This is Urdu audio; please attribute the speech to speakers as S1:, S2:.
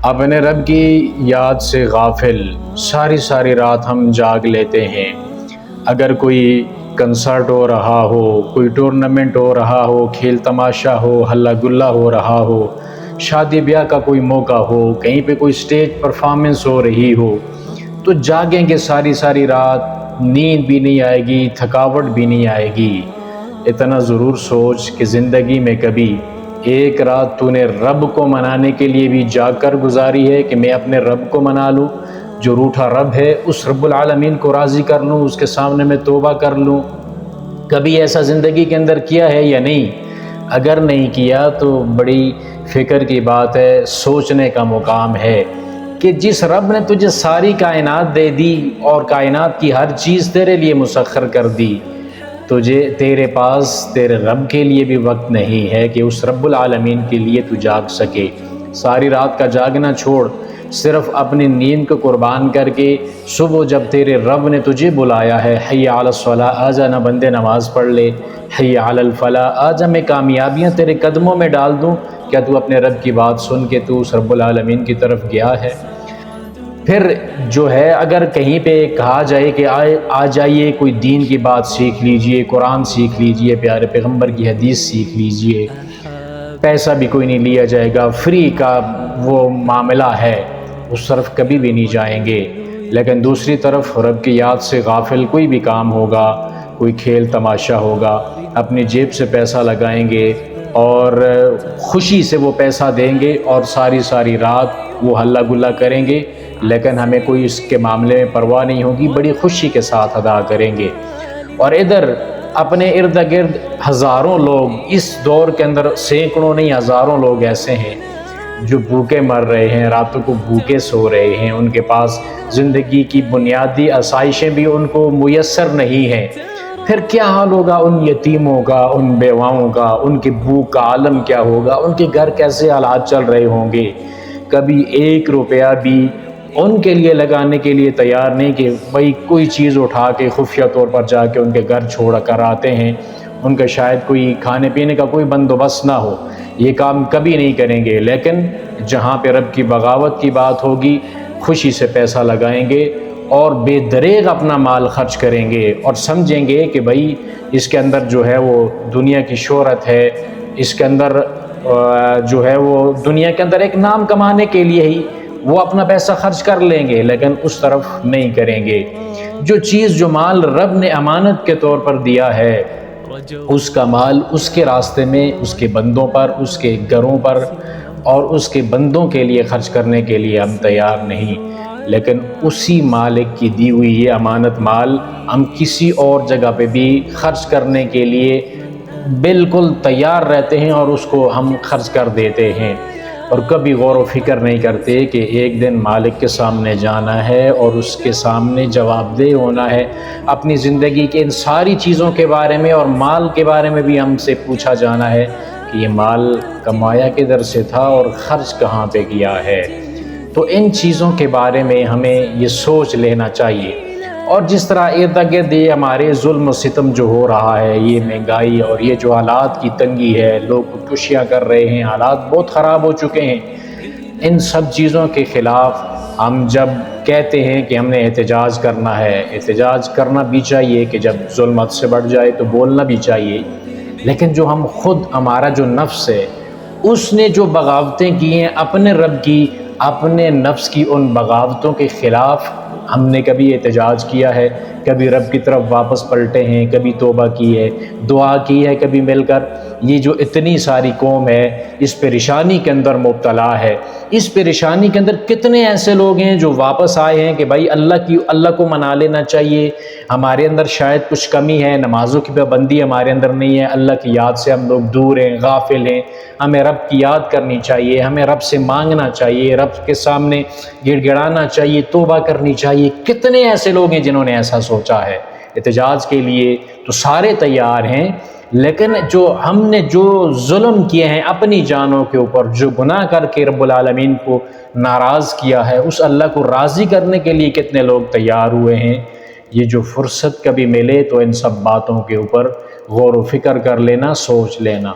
S1: اپنے رب کی یاد سے غافل ساری ساری رات ہم جاگ لیتے ہیں۔ اگر کوئی کنسرٹ ہو رہا ہو، کوئی ٹورنامنٹ ہو رہا ہو، کھیل تماشا ہو، ہلا گلا ہو رہا ہو، شادی بیاہ کا کوئی موقع ہو، کہیں پہ کوئی سٹیج پرفارمنس ہو رہی ہو، تو جاگیں گے ساری ساری رات، نیند بھی نہیں آئے گی، تھکاوٹ بھی نہیں آئے گی۔ اتنا ضرور سوچ کہ زندگی میں کبھی ایک رات تو نے رب کو منانے کے لیے بھی جاگ کر گزاری ہے کہ میں اپنے رب کو منا لوں، جو روٹھا رب ہے اس رب العالمین کو راضی کر لوں، اس کے سامنے میں توبہ کر لوں۔ کبھی ایسا زندگی کے اندر کیا ہے یا نہیں؟ اگر نہیں کیا تو بڑی فکر کی بات ہے، سوچنے کا مقام ہے کہ جس رب نے تجھے ساری کائنات دے دی اور کائنات کی ہر چیز تیرے لیے مسخر کر دی، تیرے پاس تیرے رب کے لیے بھی وقت نہیں ہے کہ اس رب العالمین کے لیے تو جاگ سکے۔ ساری رات کا جاگنا چھوڑ، صرف اپنی نیند کو قربان کر کے صبح جب تیرے رب نے تجھے بلایا ہے، حی علی الصلاۃ، آجا نہ بندے نماز پڑھ لے، حی علی الفلاح، آجا میں کامیابیاں تیرے قدموں میں ڈال دوں، کیا تو اپنے رب کی بات سن کے تو اس رب العالمین کی طرف گیا ہے؟ پھر جو ہے اگر کہیں پہ کہا جائے کہ آ جائیے کوئی دین کی بات سیکھ لیجئے، قرآن سیکھ لیجئے، پیارے پیغمبر کی حدیث سیکھ لیجئے، پیسہ بھی کوئی نہیں لیا جائے گا، فری کا وہ معاملہ ہے، اس طرف کبھی بھی نہیں جائیں گے۔ لیکن دوسری طرف رب کی یاد سے غافل کوئی بھی کام ہوگا، کوئی کھیل تماشا ہوگا، اپنی جیب سے پیسہ لگائیں گے اور خوشی سے وہ پیسہ دیں گے اور ساری ساری رات وہ ہلا گلا کریں گے، لیکن ہمیں کوئی اس کے معاملے میں پرواہ نہیں ہوگی، بڑی خوشی کے ساتھ ادا کریں گے۔ اور ادھر اپنے ارد گرد ہزاروں لوگ، اس دور کے اندر سینکڑوں نہیں ہزاروں لوگ ایسے ہیں جو بھوکے مر رہے ہیں، راتوں کو بھوکے سو رہے ہیں، ان کے پاس زندگی کی بنیادی آسائشیں بھی ان کو میسر نہیں ہیں۔ پھر کیا حال ہوگا ان یتیموں کا، ان بیواؤں کا، ان کے بھوک کا عالم کیا ہوگا، ان کے گھر کیسے حالات چل رہے ہوں گے؟ کبھی ایک روپیہ بھی ان کے لیے لگانے کے لیے تیار نہیں کہ بھئی کوئی چیز اٹھا کے خفیہ طور پر جا کے ان کے گھر چھوڑ کر آتے ہیں، ان کا شاید کوئی کھانے پینے کا کوئی بندوبست نہ ہو، یہ کام کبھی نہیں کریں گے۔ لیکن جہاں پہ رب کی بغاوت کی بات ہوگی، خوشی سے پیسہ لگائیں گے اور بے دریغ اپنا مال خرچ کریں گے اور سمجھیں گے کہ بھئی اس کے اندر جو ہے وہ دنیا کی شہرت ہے، اس کے اندر جو ہے وہ دنیا کے اندر ایک نام کمانے کے لیے ہی وہ اپنا پیسہ خرچ کر لیں گے، لیکن اس طرف نہیں کریں گے۔ جو چیز، جو مال رب نے امانت کے طور پر دیا ہے، اس کا مال اس کے راستے میں، اس کے بندوں پر، اس کے گھروں پر اور اس کے بندوں کے لیے خرچ کرنے کے لیے ہم تیار نہیں، لیکن اسی مالک کی دی ہوئی یہ امانت مال ہم کسی اور جگہ پہ بھی خرچ کرنے کے لیے بالکل تیار رہتے ہیں اور اس کو ہم خرچ کر دیتے ہیں، اور کبھی غور و فکر نہیں کرتے کہ ایک دن مالک کے سامنے جانا ہے اور اس کے سامنے جواب دہ ہونا ہے۔ اپنی زندگی کے ان ساری چیزوں کے بارے میں اور مال کے بارے میں بھی ہم سے پوچھا جانا ہے کہ یہ مال کمایا کدھر سے تھا اور خرچ کہاں پہ کیا ہے۔ تو ان چیزوں کے بارے میں ہمیں یہ سوچ لینا چاہیے۔ اور جس طرح ارد گرد یہ ہمارے ظلم و ستم جو ہو رہا ہے، یہ مہنگائی اور یہ جو حالات کی تنگی ہے، لوگ خودکشیاں کر رہے ہیں، حالات بہت خراب ہو چکے ہیں، ان سب چیزوں کے خلاف ہم جب کہتے ہیں کہ ہم نے احتجاج کرنا ہے، احتجاج کرنا بھی چاہیے کہ جب ظلم حد سے بڑھ جائے تو بولنا بھی چاہیے، لیکن جو ہم خود، ہمارا جو نفس ہے، اس نے جو بغاوتیں کی ہیں اپنے رب کی، اپنے نفس کی ان بغاوتوں کے خلاف ہم نے کبھی احتجاج کیا ہے؟ کبھی رب کی طرف واپس پلٹے ہیں؟ کبھی توبہ کی ہے، دعا کی ہے کبھی مل کر؟ یہ جو اتنی ساری قوم ہے اس پریشانی کے اندر مبتلا ہے، اس پریشانی کے اندر کتنے ایسے لوگ ہیں جو واپس آئے ہیں کہ بھائی اللہ کو منا لینا چاہیے، ہمارے اندر شاید کچھ کمی ہے، نمازوں کی پابندی ہمارے اندر نہیں ہے، اللہ کی یاد سے ہم لوگ دور ہیں، غافل ہیں، ہمیں رب کی یاد کرنی چاہیے، ہمیں رب سے مانگنا چاہیے، رب کے سامنے گڑ گڑانا چاہیے، توبہ کرنی چاہیے۔ کتنے ایسے لوگ ہیں جنہوں نے ایسا سوچا ہے؟ احتجاج کے لیے تو سارے تیار ہیں، لیکن جو ہم نے جو ظلم کیے ہیں اپنی جانوں کے اوپر، جو گناہ کر کے رب العالمین کو ناراض کیا ہے، اس اللہ کو راضی کرنے کے لیے کتنے لوگ تیار ہوئے ہیں؟ یہ جو فرصت کبھی ملے تو ان سب باتوں کے اوپر غور و فکر کر لینا، سوچ لینا۔